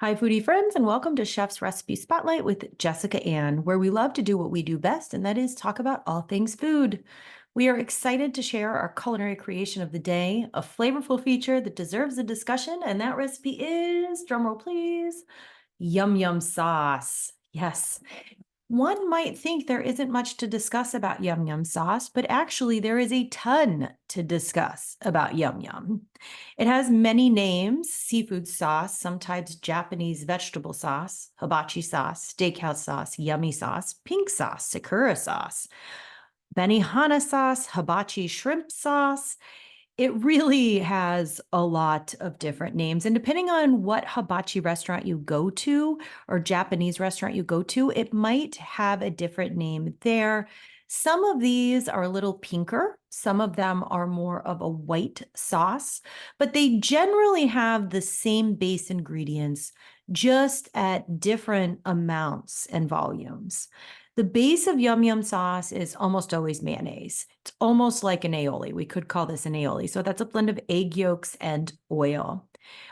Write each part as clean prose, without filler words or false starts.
Hi, foodie friends, and welcome to Chef's Recipe Spotlight with Jessica Ann, where we love to do what we do best, and that is talk about all things food. We are excited to share our culinary creation of the day, a flavorful feature that deserves a discussion, and that recipe is, drumroll please, yum yum sauce. Yes, one might think there isn't much to discuss about yum yum sauce, but actually, there is a ton to discuss about yum yum. It has many names: seafood sauce, sometimes Japanese vegetable sauce, hibachi sauce, steakhouse sauce, yummy sauce, pink sauce, sakura sauce, benihana sauce, hibachi shrimp sauce. It really has a lot of different names. And depending on what hibachi restaurant you go to or Japanese restaurant you go to, it might have a different name there. Some of these are a little pinker. Some of them are more of a white sauce, but they generally have the same base ingredients, just at different amounts and volumes. The base of yum yum sauce is almost always mayonnaise. It's almost like an aioli. We could call this an aioli. So that's a blend of egg yolks and oil.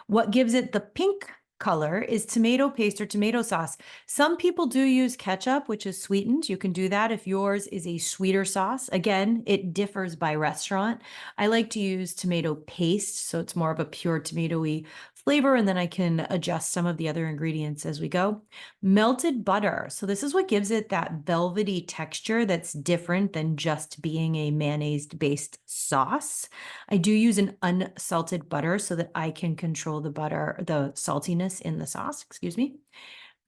What gives it the pink color is tomato paste or tomato sauce. Some people do use ketchup, which is sweetened. You can do that if yours is a sweeter sauce. Again, it differs by restaurant. I like to use tomato paste, so it's more of a pure tomatoey flavor, and then I can adjust some of the other ingredients as we go. Melted butter. So this is what gives it that velvety texture that's different than just being a mayonnaise-based sauce. I do use an unsalted butter so that I can control the saltiness in the sauce, excuse me.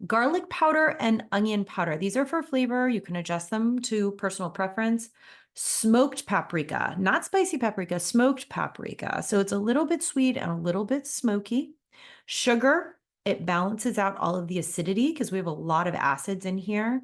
Garlic powder and onion powder. These are for flavor. You can adjust them to personal preference. Smoked paprika, not spicy paprika, smoked paprika. So it's a little bit sweet and a little bit smoky. Sugar, it balances out all of the acidity because we have a lot of acids in here.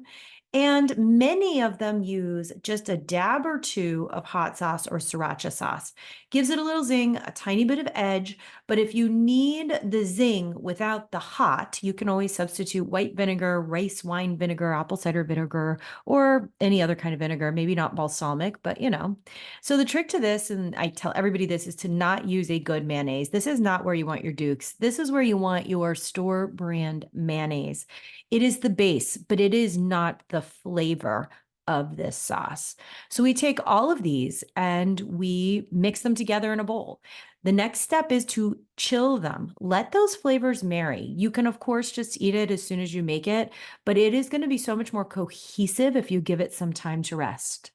And many of them use just a dab or two of hot sauce or sriracha sauce. Gives it a little zing, a tiny bit of edge, but if you need the zing without the hot, you can always substitute white vinegar, rice wine vinegar, apple cider vinegar, or any other kind of vinegar, maybe not balsamic, but you know. So the trick to this, and I tell everybody this, is to not use a good mayonnaise. This is not where you want your Dukes. This is where you want your store brand mayonnaise. It is the base, but it is not the flavor of this sauce. So we take all of these and we mix them together in a bowl. The next step is to chill them. Let those flavors marry. You can, of course, just eat it as soon as you make it, but it is going to be so much more cohesive if you give it some time to rest.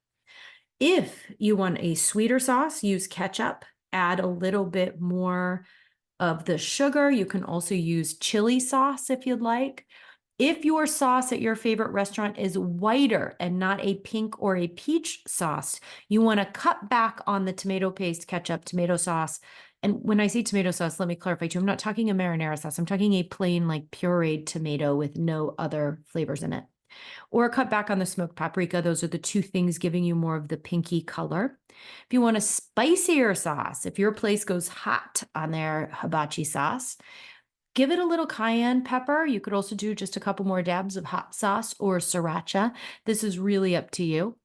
If you want a sweeter sauce, use ketchup. Add a little bit more of the sugar. You can also use chili sauce if you'd like. If your sauce at your favorite restaurant is whiter and not a pink or a peach sauce, you want to cut back on the tomato paste, ketchup, tomato sauce. And when I say tomato sauce, let me clarify too. I'm not talking a marinara sauce. I'm talking a plain, like pureed tomato with no other flavors in it. Or cut back on the smoked paprika. Those are the two things giving you more of the pinky color. If you want a spicier sauce, if your place goes hot on their hibachi sauce, give it a little cayenne pepper. You could also do just a couple more dabs of hot sauce or sriracha. This is really up to you.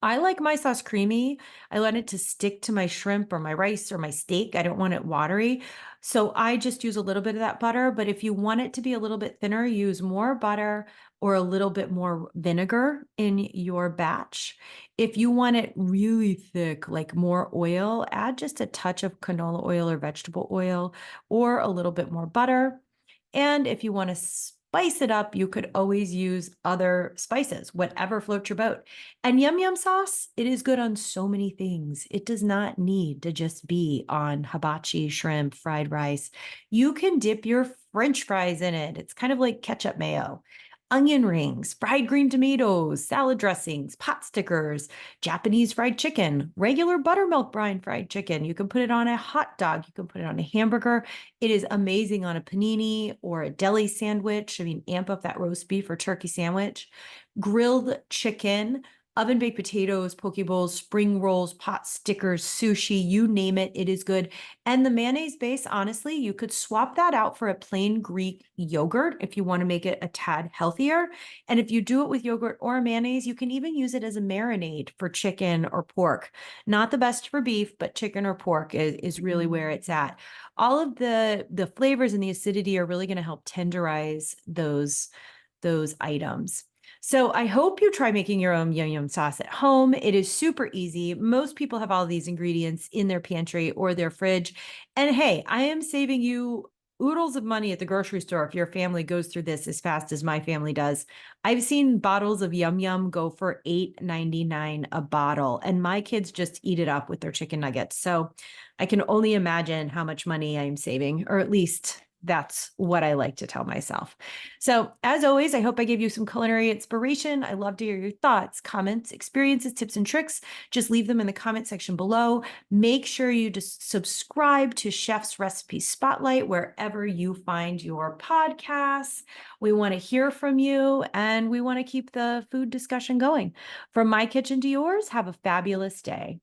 I like my sauce creamy. I want it to stick to my shrimp or my rice or my steak. I don't want it watery. So I just use a little bit of that butter. But if you want it to be a little bit thinner, use more butter or a little bit more vinegar in your batch. If you want it really thick, like more oil, add just a touch of canola oil or vegetable oil or a little bit more butter. And if you want to spice it up, you could always use other spices, whatever floats your boat. And yum yum sauce, it is good on so many things. It does not need to just be on hibachi, shrimp, fried rice. You can dip your French fries in it. It's kind of like ketchup mayo. Onion rings, fried green tomatoes, salad dressings, pot stickers, Japanese fried chicken, regular buttermilk brine fried chicken. You can put it on a hot dog. You can put it on a hamburger. It is amazing on a panini or a deli sandwich. I mean, amp up that roast beef or turkey sandwich. Grilled chicken. Oven baked potatoes, poke bowls, spring rolls, pot stickers, sushi, you name it, it is good. And the mayonnaise base, honestly, you could swap that out for a plain Greek yogurt if you want to make it a tad healthier. And if you do it with yogurt or mayonnaise, you can even use it as a marinade for chicken or pork. Not the best for beef, but chicken or pork is really where it's at. All of the flavors and the acidity are really going to help tenderize those items. So I hope you try making your own yum yum sauce at home. It is super easy. Most people have all these ingredients in their pantry or their fridge. And hey, I am saving you oodles of money at the grocery store if your family goes through this as fast as my family does. I've seen bottles of yum yum go for $8.99 a bottle, and my kids just eat it up with their chicken nuggets. So I can only imagine how much money I'm saving, or at least that's what I like to tell myself. So, as always, I hope I gave you some culinary inspiration. I love to hear your thoughts, comments, experiences, tips, and tricks. Just leave them in the comment section below. Make sure you just subscribe to Chef's Recipe Spotlight wherever you find your podcasts. We want to hear from you and we want to keep the food discussion going. From my kitchen to yours, have a fabulous day.